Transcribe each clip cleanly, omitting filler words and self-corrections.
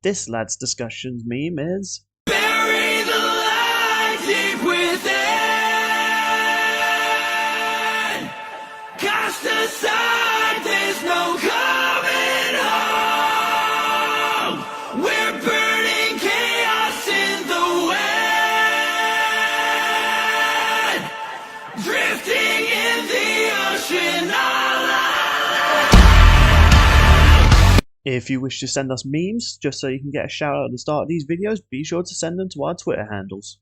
This lad's discussions meme is Bury the light deep within. Cast aside, there's no coming home. We're burning chaos in the wind. Drifting in the ocean all alone. If you wish to send us memes, just so you can get a shout out at the start of these videos, be sure to send them to our Twitter handles.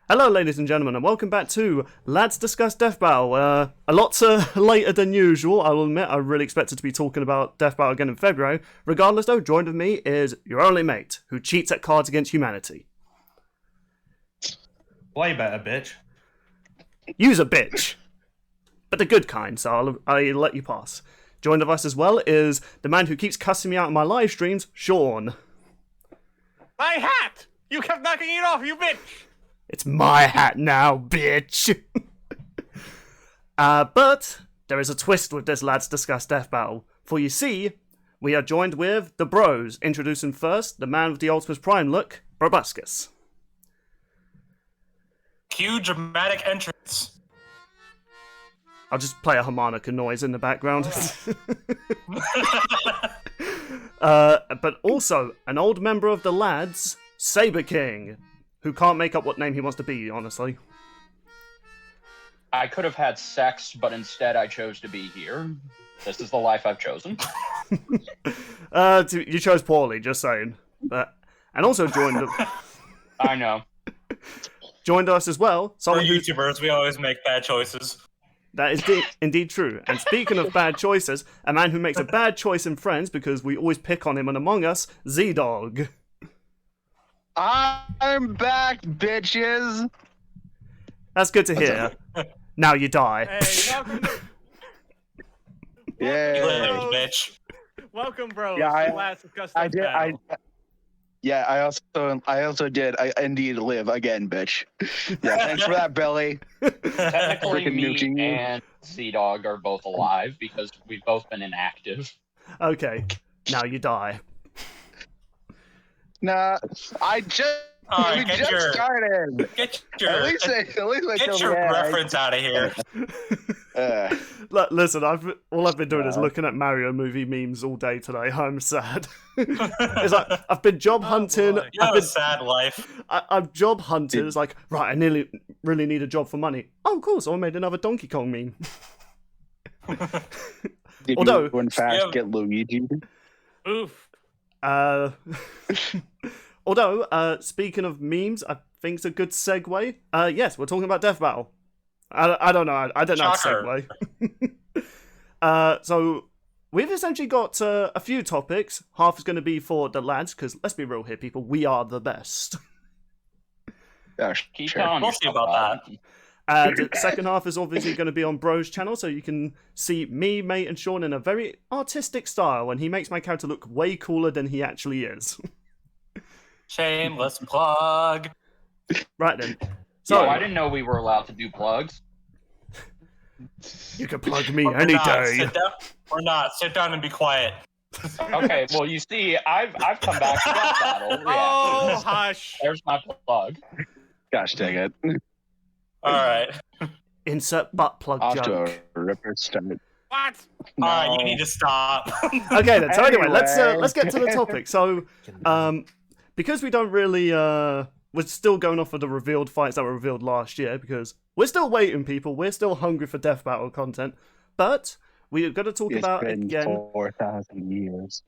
Hello ladies and gentlemen, and welcome back to Lads Discuss Death Battle. A lot later than usual, I will admit. I really expected to be talking about Death Battle again in February. Regardless though, joined with me is your only mate, who cheats at Cards Against Humanity. Way better, bitch. You's a bitch. But the good kind, so I'll let you pass. Joined with us as well is the man who keeps cussing me out in my live streams, Sean. My hat! You kept knocking it off, you bitch! It's my hat now, bitch! But there is a twist with this Lads Discuss Death Battle. For you see, we are joined with the bros. Introducing first, the man with the Optimus Prime look, Probuscus. Cue dramatic entrance. I'll just play a harmonica noise in the background. But also, an old member of the Lads, Saber King, who can't make up what name he wants to be, honestly. I could have had sex, but instead I chose to be here. This is the life I've chosen. You chose poorly, just saying. And also joined I know. joined us as well. For Someone who YouTubers, we always make bad choices. that is indeed true. And speaking of bad choices, a man who makes a bad choice in Friends because we always pick on him and Among Us, Z-Dog. I'm back, bitches. That's good to hear. Now you die. Hey, welcome, Yeah. You live, bitch. welcome, bro. Yeah, to Last Discuss I Death did. Battle. I also did. I indeed live again, bitch. Yeah. Thanks for that, Billy. Technically, Freaking nuking me you. and Sea-Dog are both alive because we've both been inactive. Okay, now you die. Nah, I just. Alright, we get just your- started. Get At your, least I get killed your the ad. reference out of here. Listen, all I've been doing is looking at Mario movie memes all day today. I'm sad. It's like I've been job hunting. boy. You have a sad life. I've job hunted. It's like, right, I really need a job for money. Oh, cool, so I made another Donkey Kong meme. Did Although- you, in fact, Yeah. get Luigi? Oof. Although, speaking of memes, I think it's a good segue. Yes, we're talking about Death Battle. I don't know. I don't know how to Shocker. segue. So we've essentially got a few topics. Half is going to be for the lads, because let's be real here, people. We are the best. Yeah, Keep sure. telling We'll see yourself about that. And the second half is obviously going to be on Bro's channel, so you can see me, mate, and Sean in a very artistic style, and he makes my character look way cooler than he actually is. Shameless plug. Right then. So So, I didn't know we were allowed to do plugs. you can plug me We're any not. day. Sit down. We're not. Sit down and be quiet. Okay, well you see, I've come back to Death Battle. Oh, Yeah. hush. There's my plug. Gosh dang it. Alright. Insert butt plug Off to joke. a ripper start. What? Alright, No. you need to stop. Okay then. So anyway, let's Anyway. get to the topic. So, because we don't really we're still going off of the revealed fights that were revealed last year because we're still waiting, people. We're still hungry for Death Battle content, but we're going to talk It's about been again. 4,000 years.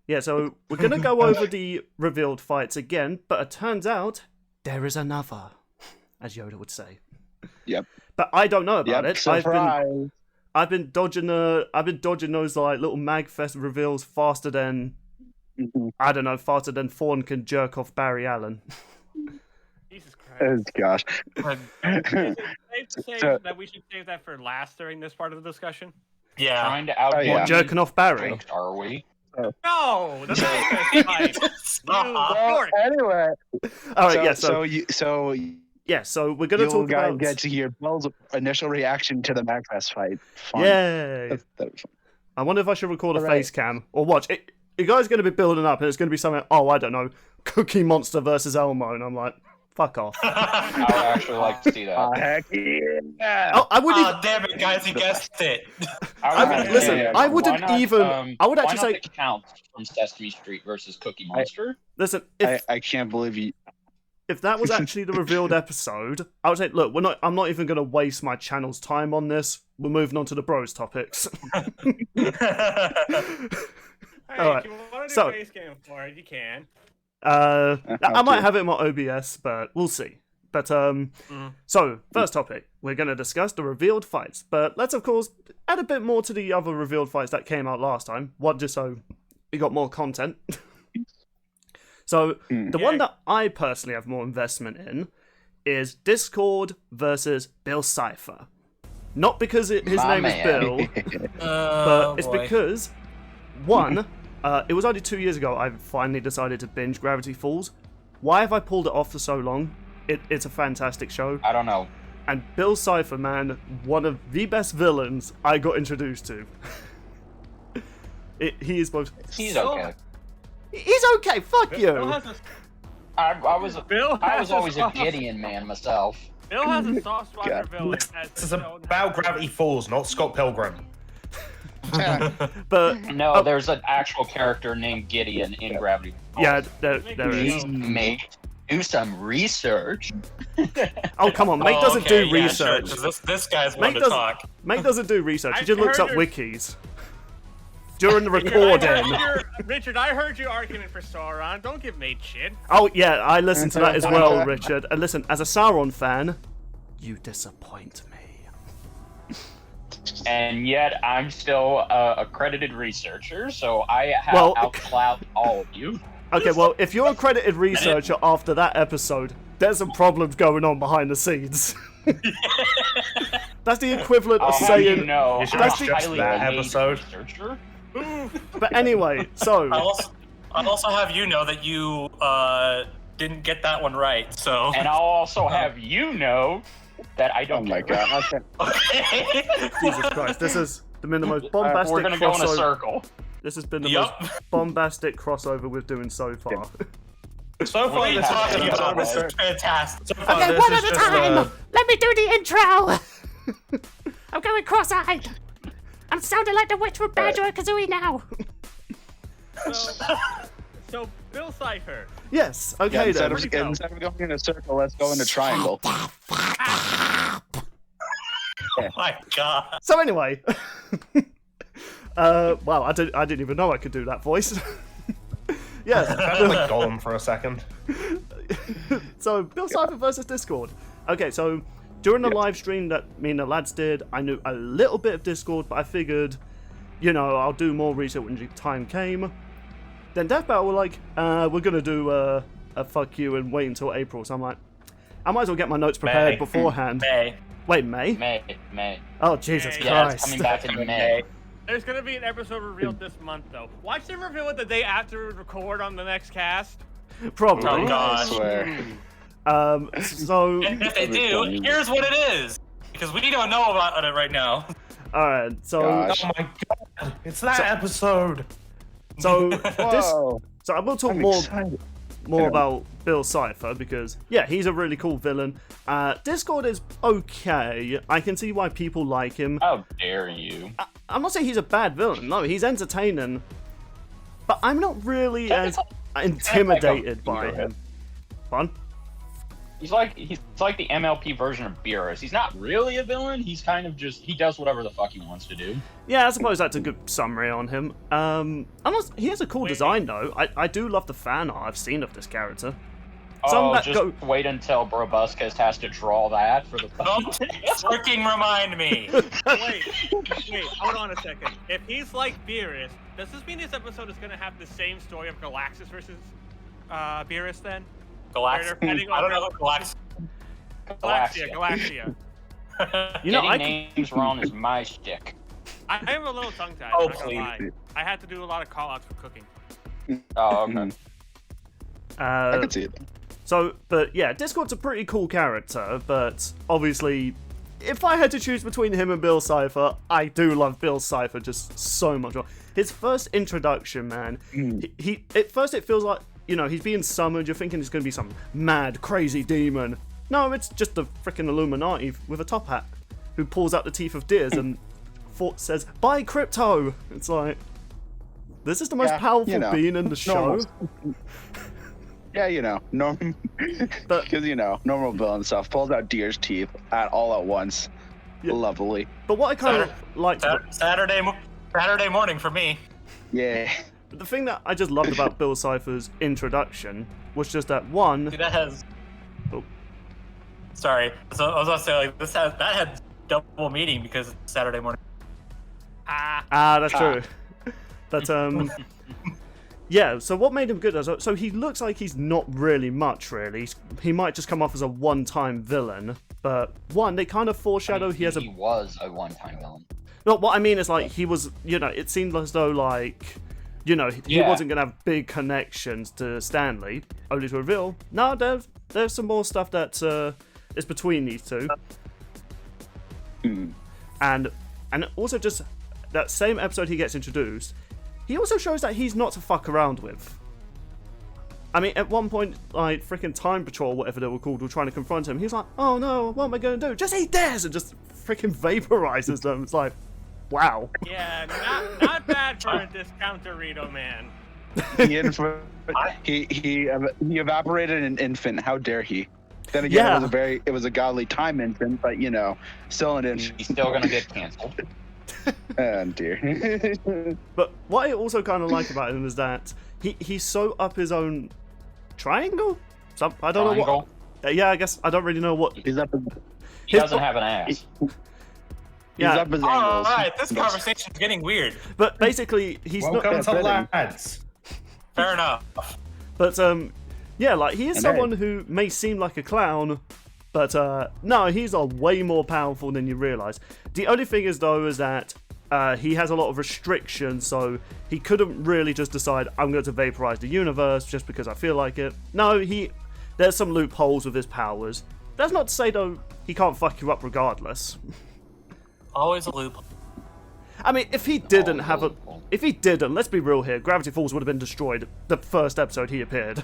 Yeah, so we're going to go over the revealed fights again, but it turns out there is another, as Yoda would say. Yep. But I don't know about Yep. it. Surprise. I've been dodging those like little Magfest reveals faster than I don't know, faster than Thorne can jerk off Barry Allen. Jesus Christ. Oh, gosh. Is it safe to say So- that we should save that for last during this part of the discussion? Yeah. Trying to outdo yeah. Jerking off Barry. you, are we? No, the Magfest fight. Stop. Anyway, All right, so we're gonna you talk guys about get to hear Bill's initial reaction to the Magfest fight. Fun. Yay! That was fun. I wonder if I should record a All right. face cam or watch it. You guys going to be building up, and it's going to be something. Oh, I don't know, Cookie Monster versus Elmo, and I'm like, fuck off. I would actually like to see that. Heck yeah! Oh, I wouldn't. Oh, damn it, guys, he guessed it. Listen, I wouldn't why not, even- I would why actually not say- the Count from Sesame Street versus Cookie Monster. Listen, if I can't believe you. if that was actually the revealed episode, I would say, look, I'm not even going to waste my channel's time on this. We're moving on to the bros topics. Hey, Alright, if you want to do so- a face game for it, you can. I might have it in my OBS, but we'll see. But so first topic, we're going to discuss the revealed fights. But let's of course add a bit more to the other revealed fights that came out last time. What just so we got more content. So the one that I personally have more investment in is Discord versus Bill Cipher. Not because his My name man. is Bill, but it's because one, it was only 2 years ago I finally decided to binge Gravity Falls. Why have I pulled it off for so long? It's a fantastic show. I don't know. And Bill Cipher, man, one of the best villains I got introduced to. He is both. He's okay. He's okay. Fuck Bill you. has a, I was Bill I has was always a soft- Gideon man myself. Bill has a soft spot God. for villain. This is about Gravity Falls, not Scott Pilgrim. But No, there's an actual character named Gideon in Gravity Falls. yeah, there Please is. do some research. Oh come on, Mate doesn't do yeah, research. Sure, 'cause this guy's Mate one to doesn't. talk. Mate doesn't do research. He I just looks up heard your- wikis during the I heard recording. Richard, I heard your argument for Sauron. Don't give Mate shit. Oh yeah, I listened to that as well, Richard. And listen, as a Sauron fan, you disappoint me. And yet I'm still a accredited researcher, so I have Well- outcloud all of you. Okay, well, if you're a accredited researcher after that episode, there's some problems going on behind the scenes. That's the equivalent of How do you saying. know You should I'm watch a just highly that paid episode. researcher? But anyway, so I'll also have you know that you didn't get that one right. So And I'll also have you know that I Oh don't my care. god! Okay. okay. Jesus Christ, this has been the most We're bombastic gonna go in a crossover. circle. This has been the Yup. most bombastic crossover we're doing so far. So far, What are you this talking is about? This just, is fantastic. so far, this is just Let me do the intro. I'm going cross-eyed. I'm sounding like the witch from Banjo-Kazooie now. So Bill Cipher. Yes, Yeah, okay instead then. of going in a circle, let's go in a triangle. Oh my god. So anyway, wow, I didn't even know I could do that voice. Yes. sounded like Gollum for a second. So Bill Cipher versus Discord. Okay, so during the live stream that me and the lads did, I knew a little bit of Discord, but I figured, I'll do more research when the time came. Then Death Battle were like, we're gonna do a fuck you and wait until April. So I'm like, I might as well get my notes prepared May. beforehand. May. Wait, May? May. Oh Jesus Yeah, Yeah, Christ! it's coming back in May. There's gonna be an episode revealed this month, though. Watch them reveal it the day after we record on the next cast. Probably. Oh I gosh. swear. So And if they do, here's what it is. Because we don't know about it right now. all right. So Gosh. Oh my god, it's that episode. so this. Whoa! So I will talk I'm more excited. about Bill Cipher because he's a really cool villain. Discord is okay. I can see why people like him. How dare you? I'm not saying he's a bad villain. No, he's entertaining, but I'm not really as intimidated by him. Fun. He's like the MLP version of Beerus. He's not really a villain. He's kind of just he does whatever the fuck he wants to do. Yeah, I suppose that's a good summary on him. He has a cool design though. I do love the fan art I've seen of this character. some Oh, that just go. wait until Brobuscus has to draw that for the Don't freaking remind me. Wait, hold on a second. If he's like Beerus, does this mean this episode is gonna have the same story of Galaxus versus Beerus then? Galaxia. They're fighting I don't over- know who Galaxia. Galaxia. You know, I Getting could, names wrong is my shtick. I am a little tongue-tied, Oh, not gonna lie. please. I had to do a lot of call-outs for cooking. Oh, okay. I can see it. So, but yeah, Discord's a pretty cool character, but obviously, if I had to choose between him and Bill Cipher, I do love Bill Cipher just so much more. His first introduction, man, he at first it feels like, you know, he's being summoned, you're thinking it's going to be some mad, crazy demon. No, it's just a freaking Illuminati with a top hat who pulls out the teeth of deers and says, "Buy crypto!" It's like, this is the most Yeah, powerful you know, being in the show. normal. Yeah, you know, normal. But- Because, you know, normal villain stuff. Pulls out deer's teeth all at once. Yeah. Lovely. But what I kind of liked Saturday morning for me. Yeah. the thing that I just loved about Bill Cipher's introduction was just that one. See, that has. Oh. Sorry, so I was gonna say like that had double meaning because it's Saturday morning. That's true. But yeah. So what made him good? So he looks like he's not really much. Really, he might just come off as a one-time villain. But one, they kind of foreshadow he has a. He was a one-time villain. No, what I mean is like he was. You know, it seemed as though like. You know, he Yeah. wasn't going to have big connections to Stanley, only to reveal, no, there's some more stuff that is between these two. And also just that same episode he gets introduced, he also shows that he's not to fuck around with. I mean, at one point, like, freaking Time Patrol, whatever they were called, were trying to confront him. He's like, oh no, what am I going to do? Just eat theirs! And just freaking vaporizes them. It's like, wow. Yeah, not bad for a discounterito man. He evaporated an infant. How dare he? Then again, Yeah. it was a godly time infant, but you know, still an inch. He's still gonna get canceled. Oh dear. But what I also kind of like about him is that he's so up his own triangle? I don't know Triangle. what. Yeah, I guess I don't really know what. He's up. He doesn't have an ass. He's Yeah, up his All angles. right, this conversation's getting weird. but basically he's Welcome not. to fitting. Lads. Fair enough. But yeah, like he is And someone who may seem like a clown, but no, he's way more powerful than you realize. The only thing is though is that he has a lot of restrictions, so he couldn't really just decide I'm going to vaporize the universe just because I feel like it. No, there's some loopholes with his powers. That's not to say though he can't fuck you up regardless. Always a loop. I mean, if he didn't Always have a a, loophole. if he didn't, let's be real here, Gravity Falls would have been destroyed the first episode he appeared.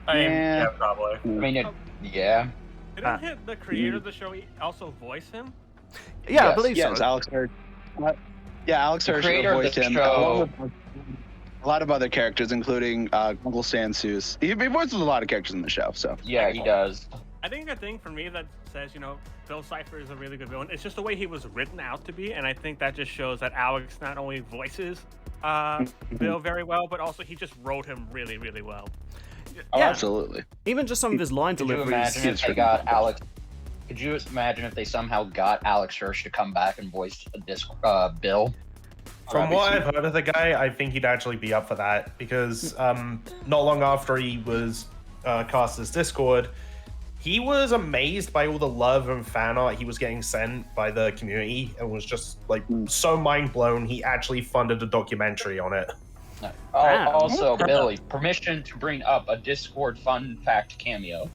I mean, Yeah. yeah, probably. I mean, yeah. Didn't the creator of the show also voice him? Yeah, I Yes, believe Yes, so. Alex Hirsch. Alex Hirsch creator of voiced the him. show- along with a lot of other characters, including Uncle Sansus. He voices a lot of characters in the show. So Yeah, he does. I think a thing for me that says, Bill Cipher is a really good villain. It's just the way he was written out to be, and I think that just shows that Alex not only voices Bill very well, but also he just wrote him really, really well. Oh, Yeah. absolutely. Even just some of his line Could you deliveries. imagine if they got Alex? Could you imagine if they somehow got Alex Hirsch to come back and voice Bill? From what I've heard of the guy, I think he'd actually be up for that because not long after he was cast as Discord, he was amazed by all the love and fan art he was getting sent by the community and was just like so mind blown. He actually funded a documentary on it. Oh, Wow. also, Billy, permission to bring up a Discord fun fact cameo.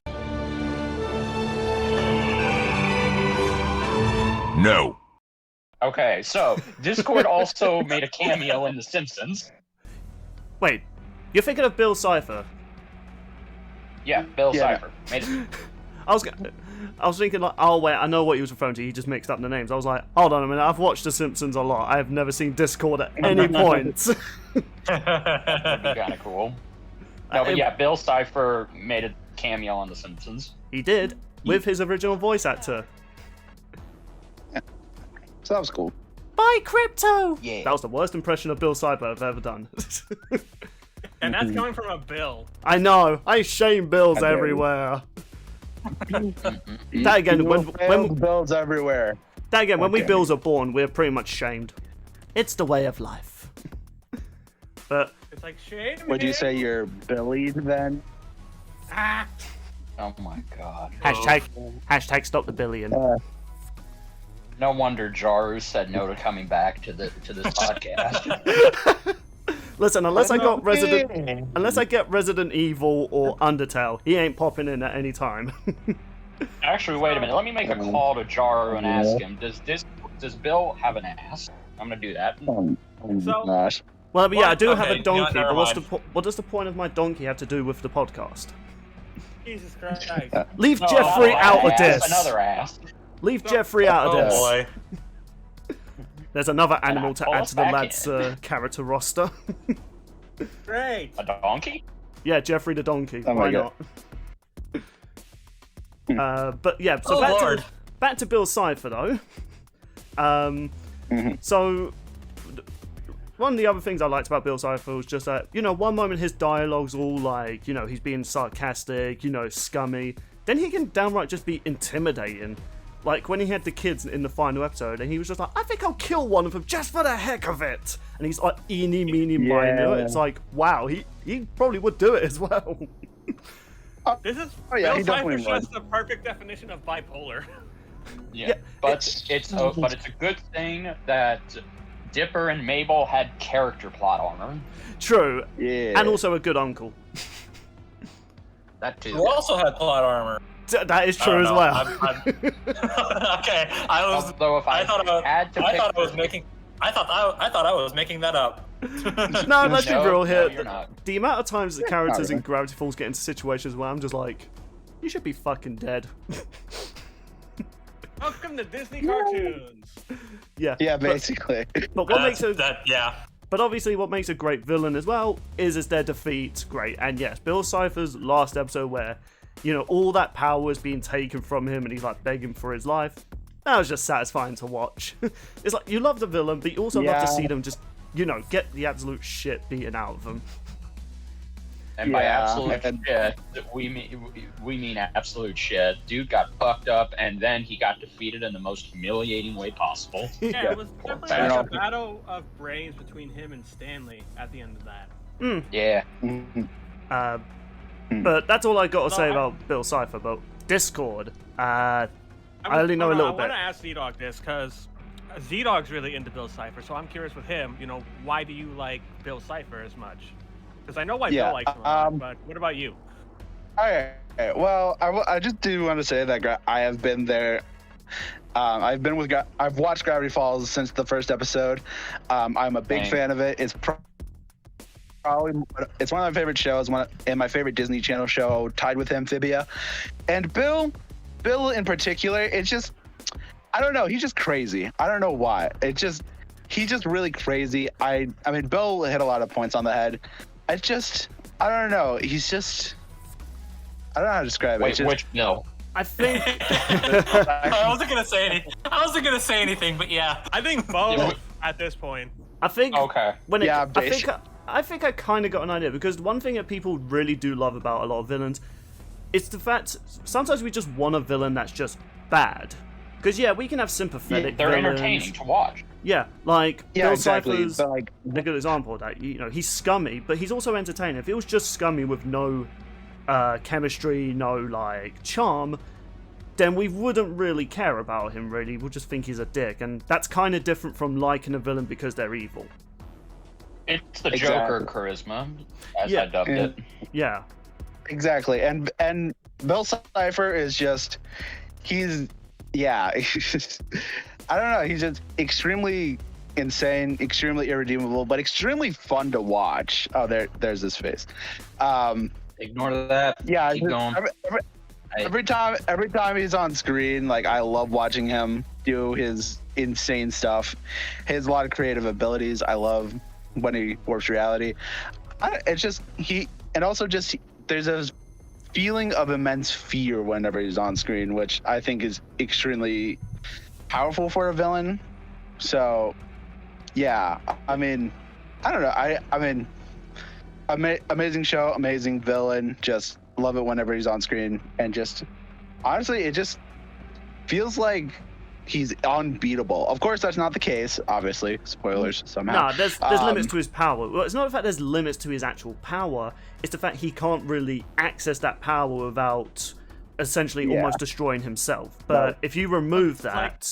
No. Okay, so Discord also made a cameo in The Simpsons. Wait, you're thinking of Bill Cipher? Yeah, Bill Yeah. Cipher made it. I was thinking like, oh wait, I know what he was referring to. He just mixed up the names. I was like, hold on a minute. I've watched The Simpsons a lot. I have never seen Discord at any point. That'd be kind of cool. No, but yeah, Bill Cipher made a cameo on The Simpsons. He did with his original voice actor. So that was cool. Buy crypto! Yeah. That was the worst impression of Bill Cipher I've ever done. And that's coming from a Bill. I know. I shame bills I dare you. everywhere. That again, when bills everywhere. that again, when we Okay. bills are born, we're pretty much shamed. It's the way of life. But It's like shame. Would you say you're Billy then? Ah, Oh my god. hashtag stop the billion. No wonder Jaru said no to coming back to this podcast. Listen, unless I get Resident Evil or Undertale, he ain't popping in at any time. Actually, wait a minute. Let me make a call to Jaru and ask him. Does Bill have an ass? I'm gonna do that. So- Gosh. Well, but yeah, I do have Okay, a donkey, never but mind. what does the point of my donkey have to do with the podcast? Jesus Christ. Leave No, Jeffrey no, out of ass, this. Another ass. Leave Jeffrey out of Oh this. boy. There's another animal to pull add us to the back lad's character roster. Great. A donkey? Yeah, Jeffrey the donkey. Oh Why my God. not? But yeah, so Oh, Lord. back to Bill Cipher though. So one of the other things I liked about Bill Cipher was just that, one moment his dialogue's all like, he's being sarcastic, scummy. Then he can downright just be intimidating. Like when he had the kids in the final episode and he was just like, I think I'll kill one of them just for the heck of it. And he's like, eeny, meeny, miny. Yeah. It's like, wow, he probably would do it as well. This is Oh, yeah, Bill he definitely Cipher's would. just the perfect definition of bipolar. Yeah. But it's a good thing that Dipper and Mabel had character plot armor. True. Yeah. And also a good uncle. That too. Who also had plot armor? That is I true don't as know. well. Okay, I Although if I thought I had to pick thought I was making. I thought I was making that up. No, let's be No, real no, here. you're not. The amount of times that characters in really. Gravity Falls get into situations where I'm just like, you should be fucking dead. Welcome to Disney cartoons. Yeah. Yeah, basically. But what makes it? Yeah. But obviously, what makes a great villain as well is their defeat great. And yes, Bill Cipher's last episode where, all that power is being taken from him and he's like begging for his life. That was just satisfying to watch. It's like you love the villain, but you also love to Yeah. see them just, get the absolute shit beaten out of them. And by Yeah, absolute and- shit, we mean absolute shit. Dude got fucked up, and then he got defeated in the most humiliating way possible. Yeah, it was definitely Fair like enough. a battle of brains between him and Stanley at the end of that. Yeah. But that's all I got to say I- about Bill Cipher. But Discord, I only know a little I bit. want to ask Z-Dog this because Z-Dog's really into Bill Cipher, so I'm curious with him. Why do you like Bill Cipher as much? Because I know why Yeah, Bill likes him, a lot, but what about you? All right. Well, I just do want to say that I have been there. I've watched Gravity Falls since the first episode. I'm a big Dang. fan of it. It's probably it's one of my favorite shows. And my favorite Disney Channel show, tied with Amphibia. And Bill in particular, it's just, I don't know. He's just crazy. I don't know why. He's just really crazy. I mean, Bill hit a lot of points on the head. I don't know. He's just, I don't know how to describe it. Wait, It's just, which no? I think I wasn't gonna say anything, but yeah. I think both at this point. I think Okay. when Yeah, I think I kind of got an idea because one thing that people really do love about a lot of villains, it's the fact sometimes we just want a villain that's just bad. Because yeah, we can have sympathetic They're villains. entertaining to watch. Yeah, like yeah, Bill exactly. Cipher's But like, a good example of that. He's scummy, but he's also entertaining. If it was just scummy with no chemistry, no like charm, then we wouldn't really care about him. Really, we'll just think he's a dick, and that's kind of different from liking a villain because they're evil. It's the Exactly. Joker charisma, as Yeah. I dubbed Yeah. it. Yeah, exactly. And Bill Cipher is just, he's, yeah. I don't know. He's just extremely insane, extremely irredeemable, but extremely fun to watch. Oh, there's his face. Ignore that. Yeah, Keep going. every time he's on screen, like I love watching him do his insane stuff. He has a lot of creative abilities. I love when he warps reality. It's just there's a feeling of immense fear whenever he's on screen, which I think is extremely powerful for a villain. So, yeah, I mean, I don't know. I mean, amazing show, amazing villain. Just love it whenever he's on screen, and just honestly, it just feels like he's unbeatable. Of course, that's not the case. Obviously, spoilers somehow. No, there's limits to his power. Well, it's not the fact there's limits to his actual power. It's the fact he can't really access that power without essentially almost destroying himself. But if you remove that,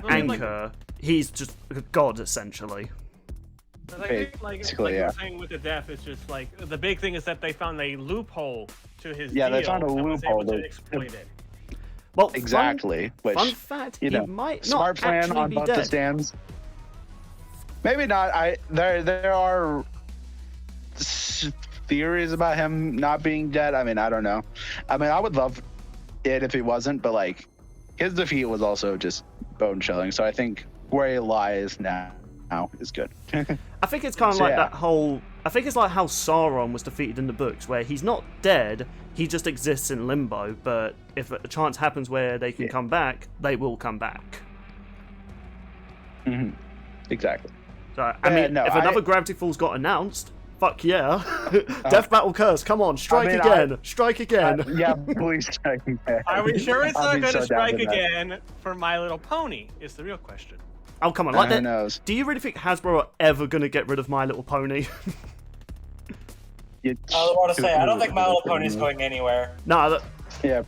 anchor, he's just a god essentially. Like you were saying with the death, it's just like the big thing is that they found a loophole to his deal. They found a and was loophole able to to- exploit it. Well, Exactly. Fun fact, he might not smart plan actually on be both dead. the stands. Maybe not. There are theories about him not being dead. I mean, I don't know. I mean, I would love it if he wasn't, but like his defeat was also just bone chilling. So I think where he lies now is good. I think it's kind of like that whole. I think it's like how Sauron was defeated in the books, where he's not dead, he just exists in limbo. But if a chance happens where they can come back, they will come back. Mm-hmm. Exactly. So I mean, if another Gravity Falls got announced, fuck yeah! Death Battle Curse, come on, strike again, strike again. Yeah, please strike again. Are we sure it's I'll not be going to so down strike for that. again for My Little Pony? Is the real question. Oh come on, like Who that. knows? Do you really think Hasbro are ever gonna get rid of My Little Pony? I want to say, I don't think My Little Pony's going anywhere. No, Yeah,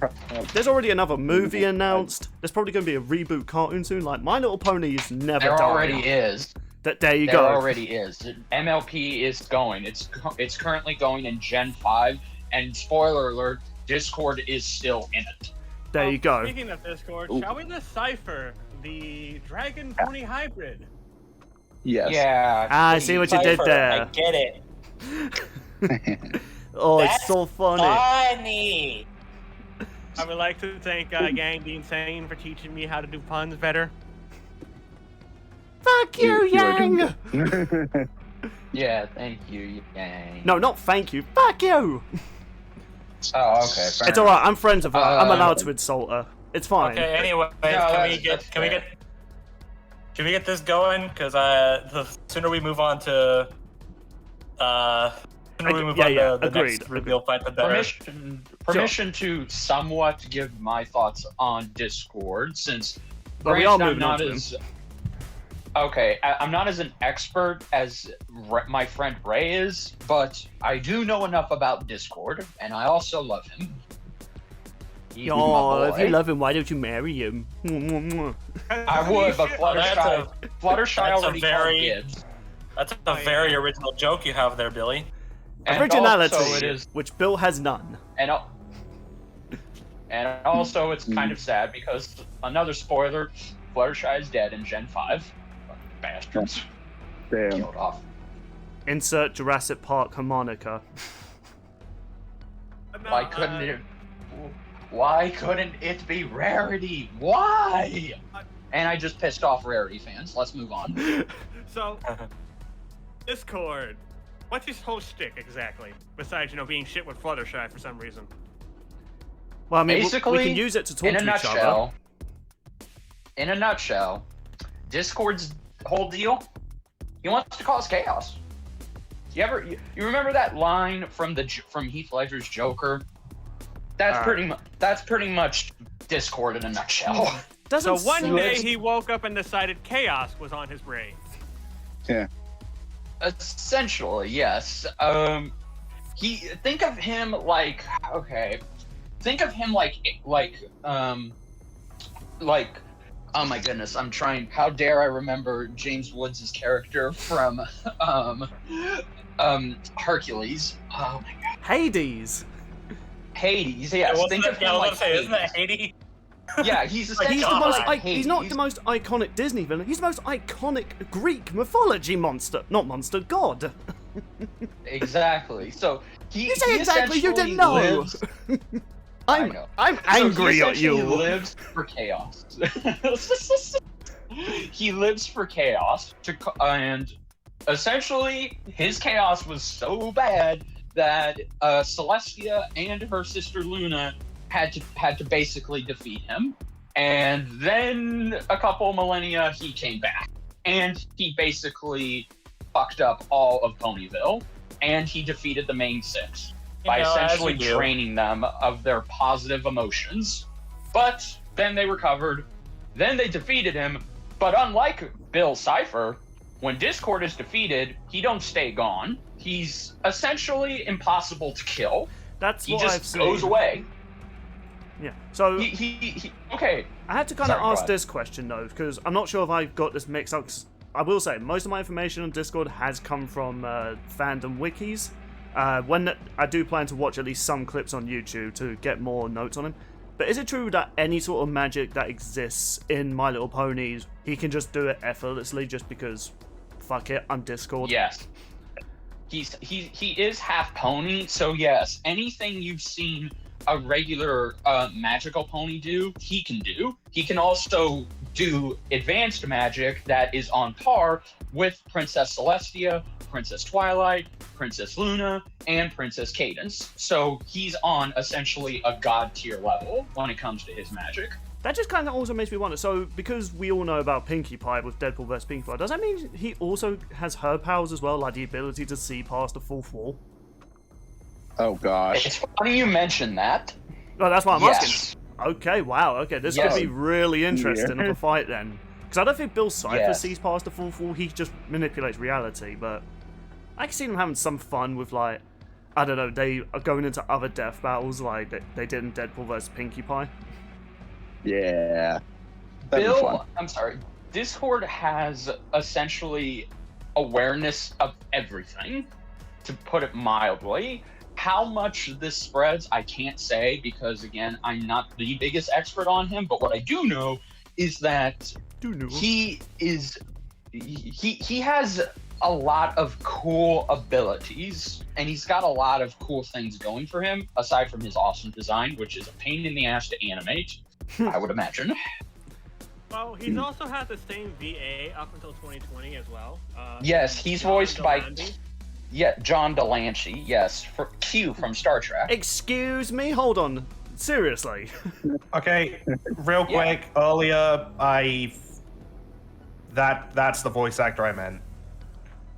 there's already another movie announced. There's probably gonna be a reboot cartoon soon. Like My Little Pony is never There died. already is. There you There go. already is. MLP is going. It's currently going in Gen 5, and spoiler alert, Discord is still in it. There you go. Speaking of Discord, shall we list Cipher, the Dragon Pony hybrid? yes. Yeah. I see what you did Cipher, there. I get it. Oh, it's That's so funny. Funny. I would like to thank Gang the Insane for teaching me how to do puns better. Fuck you, Yang! Yeah, thank you, Yang. No, not thank you. Fuck you. Oh, okay. Fair It's alright. I'm friends with her. I'm allowed to insult her. It's fine. Okay. Anyway, that's can we get this going? Because the sooner we move on to the agreed. next reveal fight, the better. Permission to somewhat give my thoughts on Discord, since Well, we are granted, moving on to him. Okay, I'm not as an expert as my friend Ray is, but I do know enough about Discord, and I also love him. He's my Oh, if you boy. love him, why don't you marry him? I would, but Fluttershy that's already a very- called dibs. That's a very original joke you have there, Billy. And Originality, also it is, which Bill has none. and also it's kind of sad because another spoiler: Fluttershy is dead in Gen 5. Bastards. Damn. Killed off. Insert Jurassic Park harmonica. Why couldn't it be Rarity? Why? And I just pissed off Rarity fans. Let's move on. So, Discord, what's his whole shtick exactly? Besides, being shit with Fluttershy for some reason. Well, I mean, Basically, we can use it to talk in a to each other. nutshell, Discord's whole deal, he wants to cause chaos. You remember that line from Heath Ledger's Joker? That's pretty much Discord in a nutshell. Doesn't So one seem- day he woke up and decided chaos was on his brain. Yeah. Essentially, yes. Think of him like oh my goodness, I'm trying. How dare I remember James Woods' character from Hercules? Oh my god, Hades. Hades. Yes, think of him like isn't that Hades. Hades? Yeah, he's He's essentially the most. like He's not Hades. the most iconic Disney villain. He's the most iconic Greek mythology monster. Not monster, god. Exactly. So he. You say he exactly. You essentially didn't know. lives- I know. I'm So angry he at essentially you. lives for chaos. He lives for chaos, and essentially his chaos was so bad that Celestia and her sister Luna had to basically defeat him. And then a couple millennia, he came back, and he basically fucked up all of Ponyville. and he defeated the main six You by know, as essentially you do. draining them of their positive emotions. But then they recovered, then they defeated him, but unlike Bill Cipher, when Discord is defeated, he don't stay gone. He's essentially impossible to kill. That's He what I've just seen. goes away. Yeah. So He okay. I had to kind of Sorry, go ask ahead. this question though, because I'm not sure if I got this mixed up. 'Cause I will say most of my information on Discord has come from fandom wikis. I do plan to watch at least some clips on YouTube to get more notes on him. But is it true that any sort of magic that exists in My Little Ponies, he can just do it effortlessly just because, fuck it, I'm Discord? Yes. He is half pony, so yes, anything you've seen a regular magical pony do, he can do. He can also do advanced magic that is on par with Princess Celestia, Princess Twilight, Princess Luna, and Princess Cadence. So he's on essentially a god tier level when it comes to his magic. That just kind of also makes me wonder, so because we all know about Pinkie Pie with Deadpool vs. Pinkie Pie, does that mean he also has her powers as well, like the ability to see past the fourth wall? Oh gosh. It's funny you mention that. No, that's why I'm Yes. asking. Okay, wow, okay, this Yes. could be really interesting of a fight then. Because I don't think Bill Cipher Yes. sees past the fourth wall, he just manipulates reality, but I can see them having some fun with, like, I don't know, they are going into other death battles like they did in Deadpool vs. Pinkie Pie. Yeah. That'd be fun. Bill, I'm sorry. Discord has essentially awareness of everything, to put it mildly. How much this spreads, I can't say because, again, I'm not the biggest expert on him. But what I do know is that he has a lot of cool abilities, and he's got a lot of cool things going for him, aside from his awesome design, which is a pain in the ass to animate, I would imagine. Well, he's also had the same VA up until 2020 as well. Yes, he's John voiced by Delancey. John Delancey, yes, for Q from Star Trek. Excuse me? Hold on. Seriously? Okay, real Yeah. quick. Earlier, that's the voice actor I meant.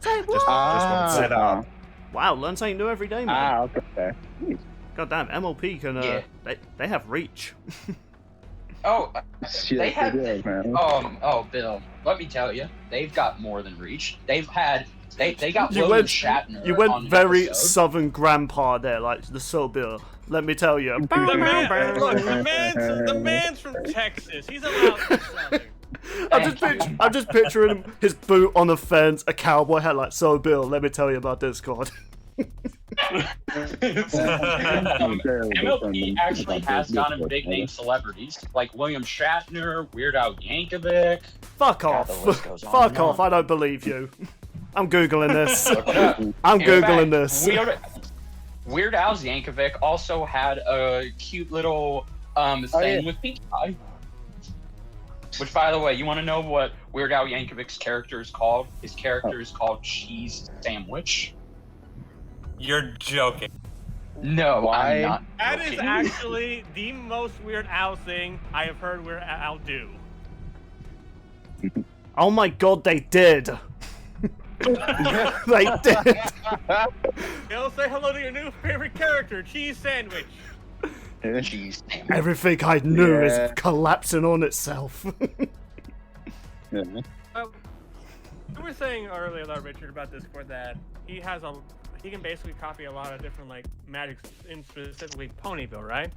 Say what? Just want to say that. Wow, learn something new every day, man. Okay. Goddamn, MLP can, Yeah. they have reach. Oh, Shit, they have. did, man. Bill, let me tell you, they've got more than reach. They got You William went- Shatner. You on went an very episode. southern grandpa there, like the Soul Bill. Let me tell you. The man, look, the man's from Texas. He's allowed to southern. I'm just picturing him, his boot on the fence, a cowboy hat like, so Bill, let me tell you about Discord. MLP actually has gotten big name celebrities like William Shatner, Weird Al Yankovic. Fuck God, off. the list goes on Fuck and off, on. I don't believe you. I'm Googling this. Look it up. I'm In Googling fact, this. Weird Al's Yankovic also had a cute little thing yeah. with Pinkie Pie. Which, by the way, you want to know what Weird Al Yankovic's character is called? His character is called Cheese Sandwich. You're joking. No, Why? I'm not. That is joking. actually the most Weird Al thing I have heard Weird Al do. Oh my god, they did. They did. Bill, say hello to your new favorite character, Cheese Sandwich. Cheese Sandwich. Everything I knew Yeah. is collapsing on itself. Yeah. You were saying earlier, though, Richard, about Discord that he can basically copy a lot of different like magic, in specifically Ponyville, right?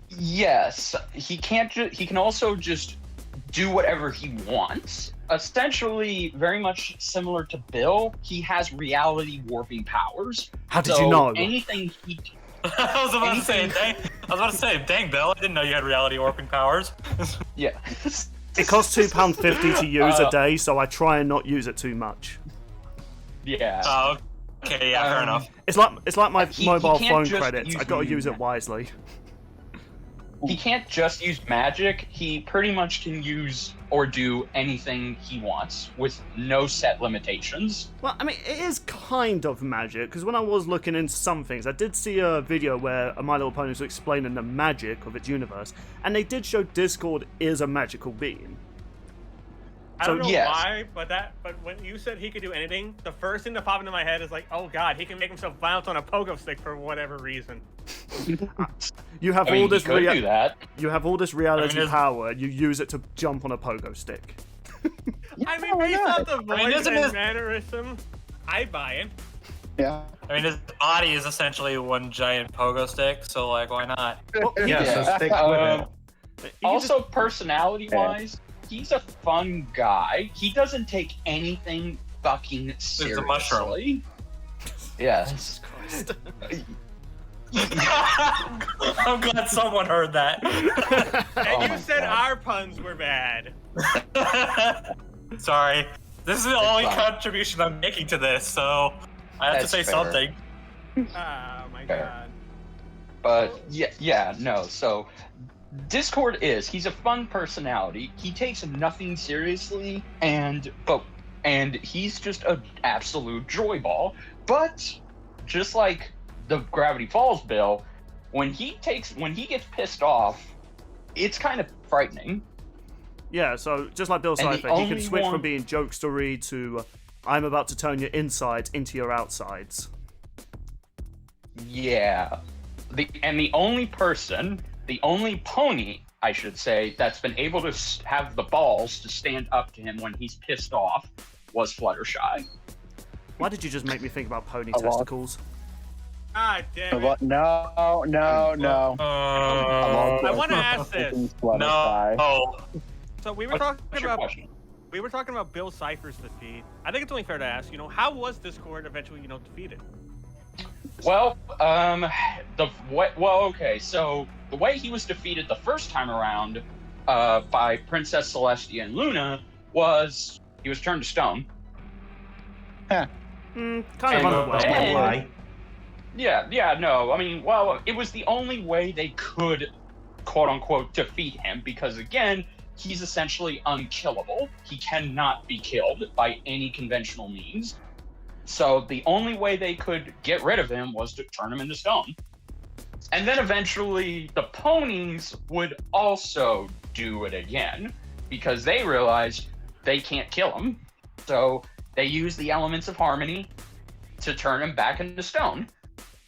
Yes, he can't. He can also just do whatever he wants. Essentially, very much similar to Bill, he has reality warping powers. How did So you know? Anything he I was about to say, dang, Bill, I didn't know you had reality warping powers. yeah. It costs £2.50 to use a day, so I try and not use it too much. Yeah. Oh, okay, yeah, fair Um, enough. It's like my He mobile can't phone just credits. use I gotta use it movement. wisely. He can't just use magic. He pretty much can use or do anything he wants with no set limitations. Well, I mean, it is kind of magic, because when I was looking into some things, I did see a video where My Little Pony was explaining the magic of its universe, and they did show Discord is a magical being. I don't know yes. why, but when you said he could do anything, the first thing that popped into my head is like, oh god, he can make himself bounce on a pogo stick for whatever reason. You have I mean, all this he could do that. You have all this reality there's- power, and you use it to jump on a pogo stick. I mean, based off the voice isn't and his- mannerism, I buy it. Yeah. I mean, his body is essentially one giant pogo stick, so like, why not? Yeah, so stick with it. Also, personality-wise, he's a fun guy. He doesn't take anything fucking a seriously. mushroom. Yes. I'm glad someone heard that. And you my said God. our puns were bad. Sorry. This is the only fine. contribution I'm making to this, so I have That's to say fair. something. Oh my Fair. god. But no. So Discord he's a fun personality. He takes nothing seriously, and he's just an absolute joy ball. But just like the Gravity Falls Bill, when he gets pissed off, it's kind of frightening. Yeah, so just like Bill And the Cipher, he can only switch one- from being jokestery to I'm about to turn your insides into your outsides. Yeah. The only pony, I should say, that's been able to have the balls to stand up to him when he's pissed off was Fluttershy. Why did you just make me think about pony A lot. testicles? Ah, damn it. What? No. I want to ask this. No. So we were What's talking your about question? Bill Cipher's defeat. I think it's only fair to ask, how was Discord eventually, defeated? Well, okay, so the way he was defeated the first time around by Princess Celestia and Luna was he was turned to stone. Kind of And underwhelming. then- Why? Yeah, no, I mean, well, it was the only way they could, quote unquote, defeat him because, again, he's essentially unkillable. He cannot be killed by any conventional means. So the only way they could get rid of him was to turn him into stone. And then eventually the ponies would also do it again because they realized they can't kill him. So they use the elements of harmony to turn him back into stone.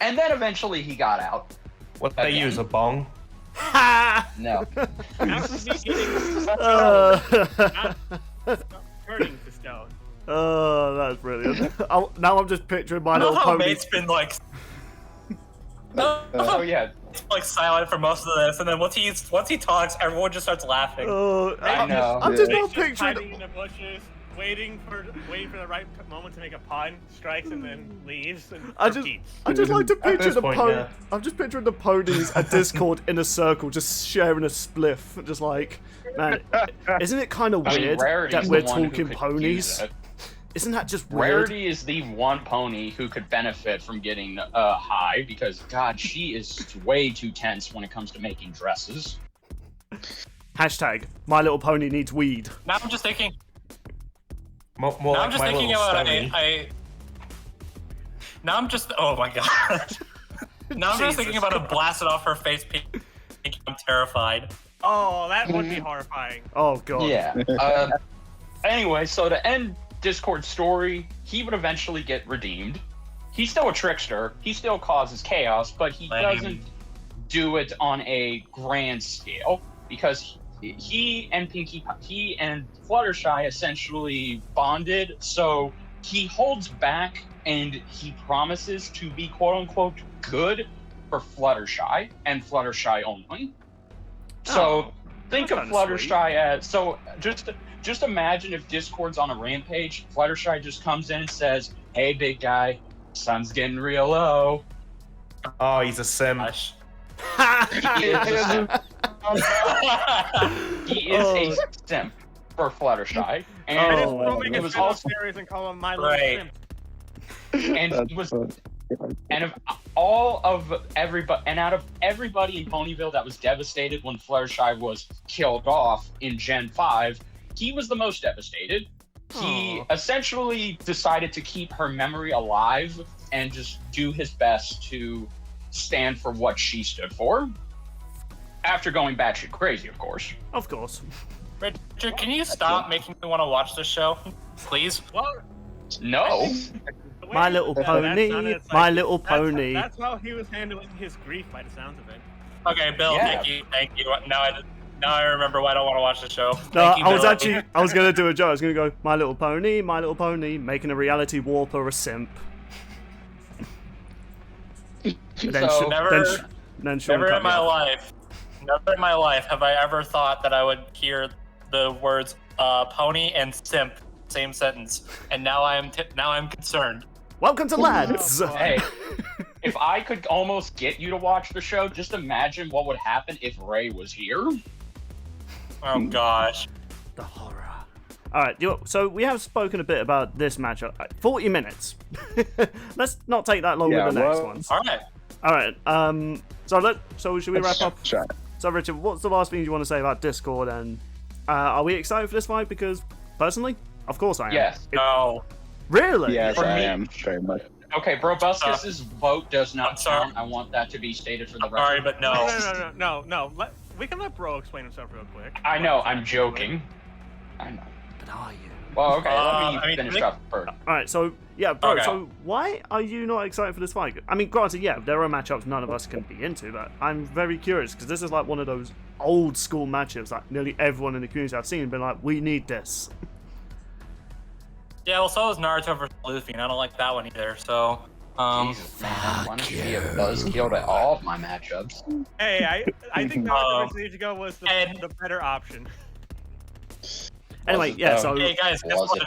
And then eventually he got out. What they Again. use, a bong? No. After me getting turning to stone. Oh, that's brilliant. Now I'm just picturing My I know Little how Pony. Mate's been like, Oh yeah. like silent for most of this, and then once he talks, everyone just starts laughing. Oh, I know. I'm just Yeah. now He's just hiding picturing. in the bushes, waiting for the right moment to make a pun, strikes, and then leaves and I just like to At picture this the point, pony. yeah. I'm just picturing the ponies at Discord in a circle, just sharing a spliff, just like, man, isn't it kind of I mean, weird Rarity's that the we're one who talking could ponies? use it. Isn't that just weird? Rarity is the one pony who could benefit from getting high because, God, she is way too tense when it comes to making dresses. Hashtag My Little Pony needs weed. Now I'm just thinking. More Now like I'm just my thinking little about stony. Now I'm just. Oh my god. Now I'm just thinking Jesus about a blasted off her face. I'm terrified. Oh, that would be horrifying. Oh god. Yeah. Anyway, so to end Discord's story, he would eventually get redeemed. He's still a trickster. He still causes chaos, but he Lame. doesn't do it on a grand scale because he and Fluttershy essentially bonded. So he holds back and he promises to be quote unquote good for Fluttershy and Fluttershy only. So Oh, think of that's kinda sweet. Fluttershy as so just imagine if Discord's on a rampage, Fluttershy just comes in and says, "Hey, big guy, sun's getting real low." Oh, he's a sim. Gosh. He is a simp. He is Oh. a simp for Fluttershy, And and it's Oh, we'll make it a was spin-off also series and call him My Little Right. Simp. and he was and of all of everybody and out of everybody in Ponyville that was devastated when Fluttershy was killed off in Gen 5, he was the most devastated. He Aw. essentially decided to keep her memory alive and just do his best to stand for what she stood for. After going batshit crazy, of course. Of course. Richard, can you stop making me want to watch this show, please? Well, No. the way My he Little said that Pony, sounded like- My Little that's- Pony. That's how he was handling his grief by the sounds of it. Okay, Bill, Yeah. thank you. Now I remember why I don't want to watch the show. No, Thank you, I was Bill. actually, I was gonna do a joke. I was gonna go, My Little Pony, making a reality warper a simp. But then, So- then Sean Never cut in me my off. life have I ever thought that I would hear the words pony and simp same sentence, and now I'm concerned. Welcome to Lads. Hey, if I could almost get you to watch the show, just imagine what would happen if Ray was here. Oh gosh. The horror. All right, so we have spoken a bit about this matchup. 40 minutes. Let's not take that long Yeah, with the next well- ones. All right. All right. So should we wrap up? Sure. So Richard, what's the last thing you want to say about Discord? And are we excited for this fight? Because personally, of course I am. Yes. No. Really? Yes, For I me- am very much. Okay, Brobuscus's vote does I'm not sorry. count. I want that to be stated for the record. Sorry, but no. No. We can let Bro explain himself real quick. I know, I'm joking. I know. But are you? Well, okay, let I me mean, finish Nick- up first. All right. So yeah, bro. Okay. So why are you not excited for this fight? I mean, granted, yeah, there are matchups none of us can be into, but I'm very curious because this is like one of those old school matchups that nearly everyone in the community I've seen have been like, we need this. Yeah, well, so is Naruto versus Luffy, and I don't like that one either. So, Jesus, man, why don't you be a buzzkill to all of my matchups? Hey, I think Naruto versus Ichigo was and- the better option. Anyway, yeah. So hey guys, guess Was what?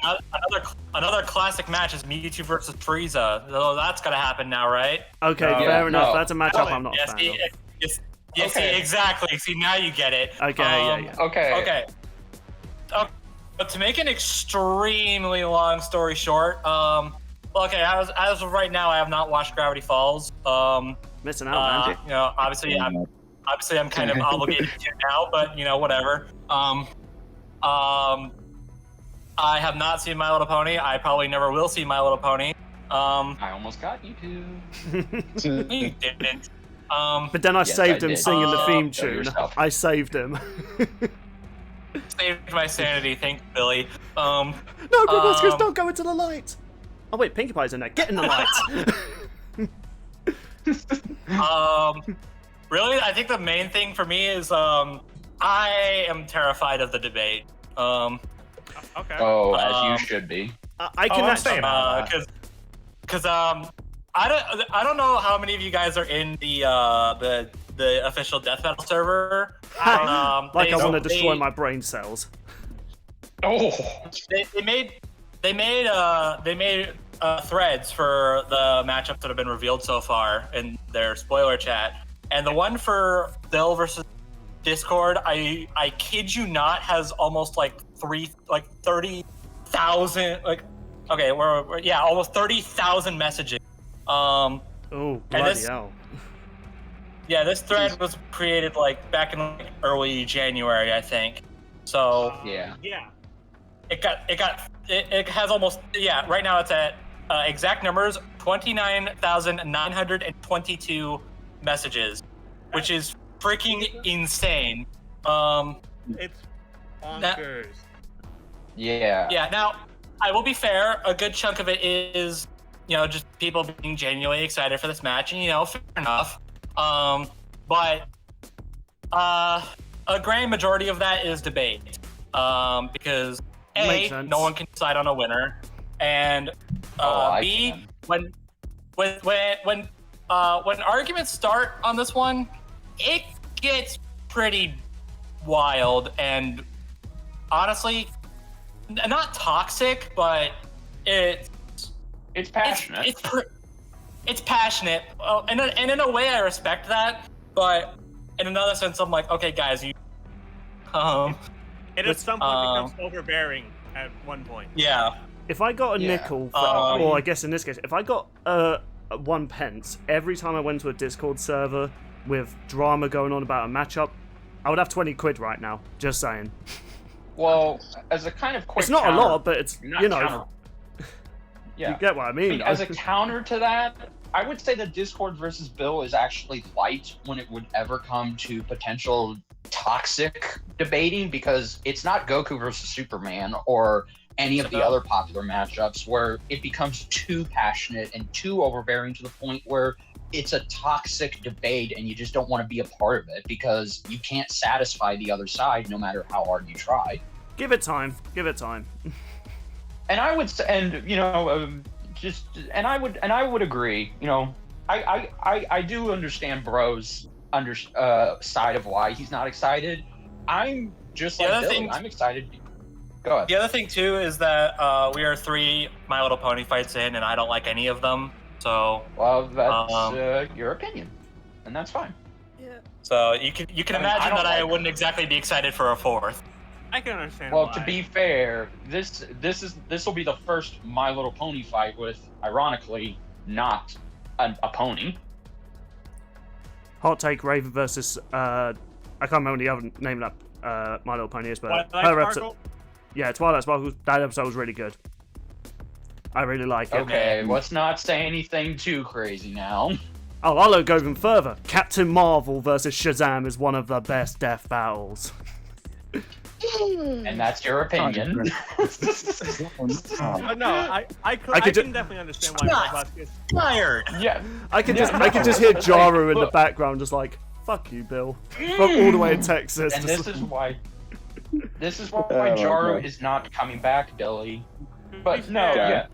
it? Another classic match is Mewtwo versus Frieza. So that's gonna happen now, right? okay, No, fair enough. no. That's a matchup I'm not a Yeah, fan see, of. see, Okay. exactly. See, now you get it. Okay, yeah. Okay. Okay. But to make an extremely long story short, well, okay, as of right now, I have not watched Gravity Falls. Missing out, man. You know, obviously, I'm kind of obligated to now, but you know, whatever. I have not seen My Little Pony. I probably never will see My Little Pony. I almost got you too. You didn't. But then I Yes, saved I him did. singing the theme Go tune. yourself. I saved him. Saved my sanity, thank you, Billy. No, Proboscis, Um, don't go into the light. Oh wait, Pinkie Pie's in there. Get in the light. Really, I think the main thing for me is I am terrified of the debate. Okay. Oh, as Um, you should be. I can I'm actually. saying that. Because I don't know how many of you guys are in the official Death Battle server. Like I want to they- destroy my brain cells. Oh, They made threads for the matchups that have been revealed so far in their spoiler chat, and the one for Bill versus Discord, I kid you not, has almost like 30,000 we're almost 30,000 messaging. Oh, bloody this- hell. Yeah, this thread was created like back in like, early January, I think. So yeah. Yeah. it has almost right now it's at exact numbers 29,922 messages, which is freaking insane. It's bonkers. Yeah. Yeah, now I will be fair, a good chunk of it is just people being genuinely excited for this match, and fair enough. But a grand majority of that is debate, because Makes A, sense. no one can decide on a winner, and I B, can. when arguments start on this one, it gets pretty wild and honestly not toxic, but It's passionate. it's passionate, and in a way I respect that, but in another sense I'm like, okay guys, It at some point becomes overbearing at one point. yeah. If I got a Yeah. nickel, for, Um, or I guess in this case, if I got 1 pence every time I went to a Discord server with drama going on about a matchup, I would have 20 quid right now. Just saying. Well, as a kind of quick It's not a counter- lot, but it's, not you know. counter- Yeah. You get what I mean? As a counter to that, I would say that Discord versus Bill is actually light when it would ever come to potential toxic debating, because it's not Goku versus Superman or any of the other popular matchups where it becomes too passionate and too overbearing to the point where it's a toxic debate and you just don't want to be a part of it because you can't satisfy the other side no matter how hard you try. Give it time. Give it time. And I would, and you know, I would agree. You know, I do understand Bro's side of why he's not excited. I'm just like Billy. I'm excited. Go ahead. The other thing too is that we are 3 My Little Pony fights in, and I don't like any of them. So well, that's your opinion, and that's fine. Yeah. So you can imagine that I wouldn't exactly be excited for a 4th. I can understand. Well, why. to be fair, this will be the first My Little Pony fight with, ironically, not a pony. Hot take: Raven versus I can't remember the other name of that My Little Pony is, but Twilight her episode. Sparkle? Yeah, Twilight Sparkle. That episode was really good. I really like it. Okay, let's not say anything too crazy now. Oh, I'll go even further. Captain Marvel versus Shazam is one of the best death battles. And that's your opinion. But no, I can definitely understand why Robust gets Tired. Yeah. I can just hear Jaru in the background, just like, "Fuck you, Bill," from all the way in Texas. And just this is why Jaru is not coming back, Billy. But no, yeah.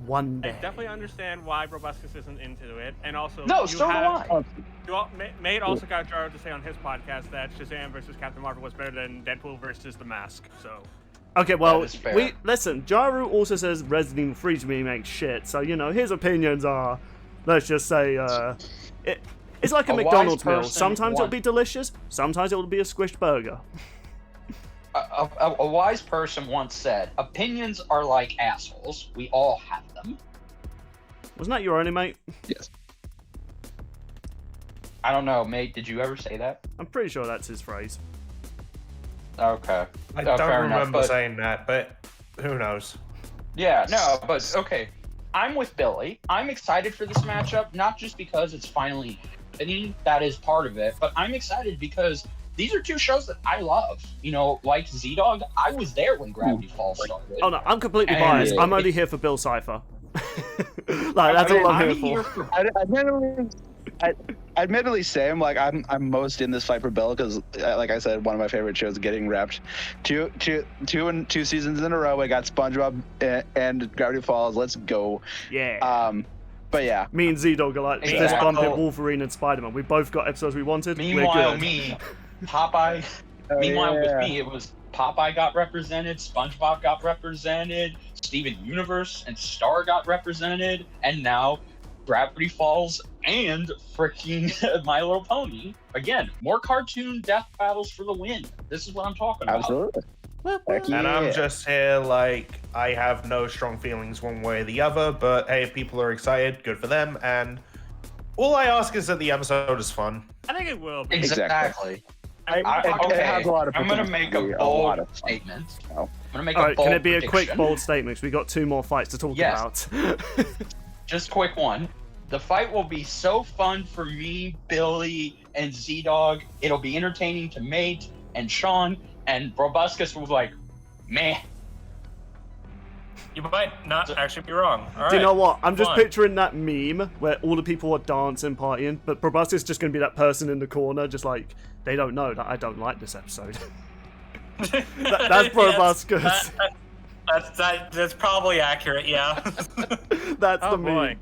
one I day. definitely understand why Robuscus isn't into it, and also No, so do I. Mate also got Jaro to say on his podcast that Shazam versus Captain Marvel was better than Deadpool versus The Mask. So Okay, well, That is fair. listen. Jaru also says Resident Evil 3 to me makes shit. So his opinions are, let's just say, it's like a A wise McDonald's meal. person Sometimes it'll want- be delicious. Sometimes it'll be a squished burger. A wise person once said, "Opinions are like assholes. We all have them." Wasn't that your only mate? Yes. I don't know, mate. Did you ever say that? I'm pretty sure that's his phrase. Okay. I Oh, don't fair remember enough, but- saying that, but who knows? Yeah, no, but okay. I'm with Billy. I'm excited for this matchup, not just because it's finally happening, that is part of it, but I'm excited because these are 2 shows that I love. You know, like Z-Dog, I was there when Gravity Falls started. Oh no, I'm completely And biased. I'm it- only here for Bill Cipher. That's all I'm here for. Admittedly, same. Like I'm most in this fight for Bill because, like I said, one of my favorite shows is getting wrapped. Two seasons in a row. I got SpongeBob and Gravity Falls. Let's go. Yeah. But yeah. Me and Z-Dog are like fist Exactly. bumping Wolverine and Spider-Man. We both got episodes we wanted. Meanwhile, We're good. Popeye. Meanwhile, yeah. with me, it was Popeye got represented, SpongeBob got represented, Steven Universe and Star got represented, and now Gravity Falls and freaking My Little Pony. Again, more cartoon death battles for the win. This is what I'm talking about. Absolutely. Heck And I'm yeah. just here like I have no strong feelings one way or the other, but hey, if people are excited, good for them. And all I ask is that the episode is fun. I think it will be. Exactly. It Okay, has a lot of I'm gonna potential make to a be a bold lot of fun. statement. Oh. I'm gonna make All a right, bold can it be a quick, prediction. bold statement? 'Cause we got 2 more fights to talk Yes. about. Just quick one. The fight will be so fun for me, Billy, and Z-Dog. It'll be entertaining to Mate and Sean, and Robuscus will be like, meh. You might not actually be wrong. All Do you right. know what? I'm just Fine. picturing that meme where all the people are dancing, partying, but Probuscus is just going to be that person in the corner, just like, they don't know that I don't like this episode. That's Probuscus. That's probably accurate, yeah. That's Oh the boy. meme.